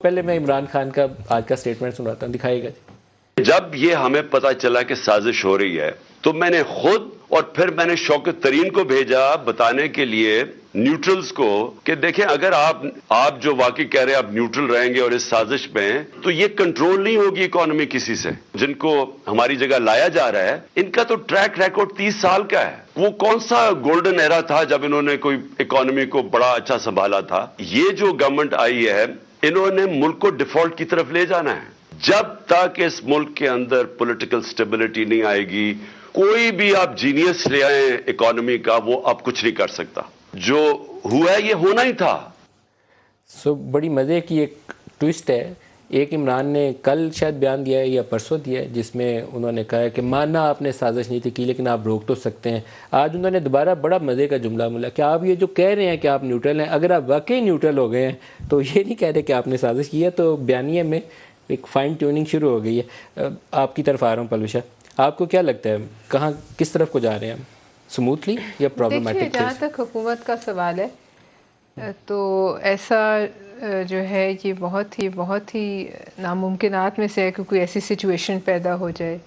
پہلے میں عمران خان کا آج کا سٹیٹمنٹ سناتا ہوں، دکھائیے گا. جب یہ ہمیں پتا چلا کہ سازش ہو رہی ہے تو میں نے خود اور پھر میں نے شوکت ترین کو بھیجا بتانے کے لیے نیوٹرلز کو کہ دیکھیں اگر آپ جو واقعی کہہ رہے ہیں آپ نیوٹرل رہیں گے اور اس سازش میں تو یہ کنٹرول نہیں ہوگی اکانومی کسی سے. جن کو ہماری جگہ لایا جا رہا ہے ان کا تو ٹریک ریکارڈ 30 سال کا ہے. وہ کون سا گولڈن ایرا تھا جب انہوں نے کوئی اکانومی کو بڑا اچھا سنبھالا تھا. یہ جو گورنمنٹ آئی ہے انہوں نے ملک کو ڈیفالٹ کی طرف لے جانا ہے. جب تک اس ملک کے اندر پولیٹیکل سٹیبلٹی نہیں آئے گی کوئی بھی آپ جینیس لے آئیں اکانومی کا وہ اب کچھ نہیں کر سکتا. جو ہوا ہے یہ ہونا ہی تھا. بڑی مزے کی ایک ٹویسٹ ہے. ایک عمران نے کل شاید بیان دیا ہے یا پرسوں دیا ہے جس میں انہوں نے کہا ہے کہ ماننا آپ نے سازش نہیں تھی کی لیکن آپ روک تو سکتے ہیں. آج انہوں نے دوبارہ بڑا مزے کا جملہ ملا کہ آپ یہ جو کہہ رہے ہیں کہ آپ نیوٹرل ہیں، اگر آپ واقعی نیوٹرل ہو گئے ہیں تو یہ نہیں کہہ رہے کہ آپ نے سازش کی ہے. تو بیانیے میں ایک فائن ٹیوننگ شروع ہو گئی ہے. آپ کی طرف آ رہا ہوں پلوشا، آپ کو کیا لگتا ہے کہاں کس طرف کو جا رہے ہیں ہم، سموتھلی یا پرابلمٹک؟ دیکھیے جہاں تک حکومت کا سوال ہے تو ایسا جو ہے یہ بہت ہی ناممکنات میں سے ہے کہ کوئی ایسی سچویشن پیدا ہو جائے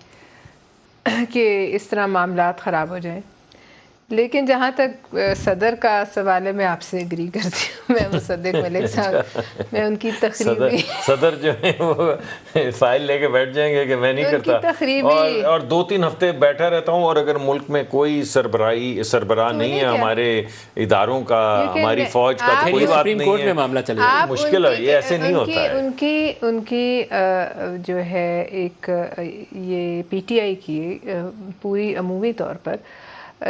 کہ اس طرح معاملات خراب ہو جائیں. لیکن جہاں تک صدر کا سوال ہے میں آپ سے اگری کرتی ہوں. میں مصدق ملک صاحب میں ان کی تقریبی صدر جو ہے وہ فائل لے کے بیٹھ جائیں گے کہ میں نہیں کرتا اور 2-3 ہفتے بیٹھا رہتا ہوں اور اگر ملک میں کوئی سربراہ نہیں ہے ہمارے اداروں کا ہماری فوج کا تو کوئی بات نہیں ہے. میں معاملہ چلے گا مشکل ہے، یہ ایسے نہیں ہوتا ہے. ان کی جو ہے ایک یہ پی ٹی آئی کی پوری عمومی طور پر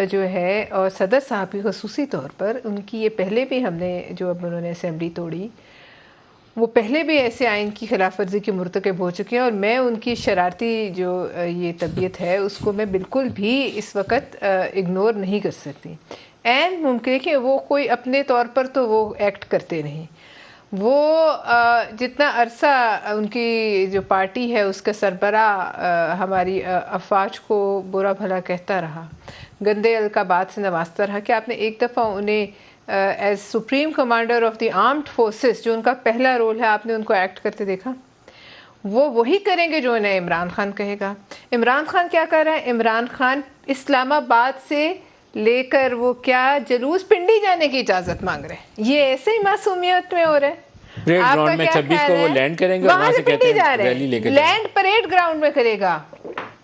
جو ہے اور صدر صاحب کی خصوصی طور پر ان کی یہ پہلے بھی ہم نے جو اب انہوں نے اسمبلی توڑی وہ پہلے بھی ایسے آئین کی خلاف ورزی کے مرتکب ہو چکے ہیں. اور میں ان کی شرارتی جو یہ طبیعت ہے اس کو میں بالکل بھی اس وقت اگنور نہیں کر سکتی. این ممکن ہے کہ وہ کوئی اپنے طور پر تو وہ ایکٹ کرتے نہیں. وہ جتنا عرصہ ان کی جو پارٹی ہے اس کا سربراہ ہماری افواج کو برا بھلا کہتا رہا، گندے القابات سے نوازتا رہا، کہ آپ نے ایک دفعہ انہیں as supreme commander of the armed forces جو ان کا پہلا رول ہے آپ نے ان کو ایکٹ کرتے دیکھا؟ وہ وہی کریں گے جو انہیں عمران خان کہے گا. عمران خان کیا کر رہا ہے؟ عمران خان اسلام آباد سے لے کر وہ کیا جلوس پنڈی جانے کی اجازت مانگ رہے ہیں. یہ ایسے ہی معصومیت میں ہو رہا ہے. آپ کا کیا خیال ہے؟ لینڈ کریں گے وہاں سے پنڈی جا رہے ہیں، لینڈ پریڈ گراؤنڈ میں کرے گا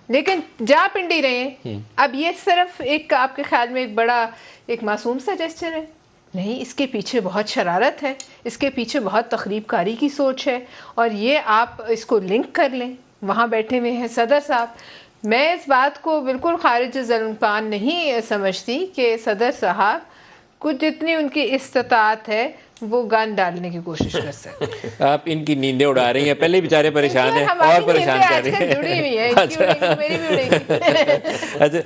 لیکن جا پنڈی رہے ہیں. اب یہ صرف ایک آپ کے خیال میں ایک بڑا ایک معصوم سا جسچر ہے؟ نہیں، اس کے پیچھے بہت شرارت ہے، اس کے پیچھے بہت تخریب کاری کی سوچ ہے. اور یہ آپ اس کو لنک کر لیں. وہاں بیٹھے ہوئے ہیں صدر صاحب. میں اس بات کو بالکل خارج ضلع نہیں سمجھتی کہ صدر صاحب کچھ جتنی ان کی استطاعت ہے وہ گن ڈالنے کی کوشش کر سکتے ہیں. آپ ان کی نیندیں اڑا رہی ہیں، پہلے بیچارے پریشان ہیں اور پریشان کر رہے ہیں. جڑی ہوئی ہیں، میری بھی اڑے گی.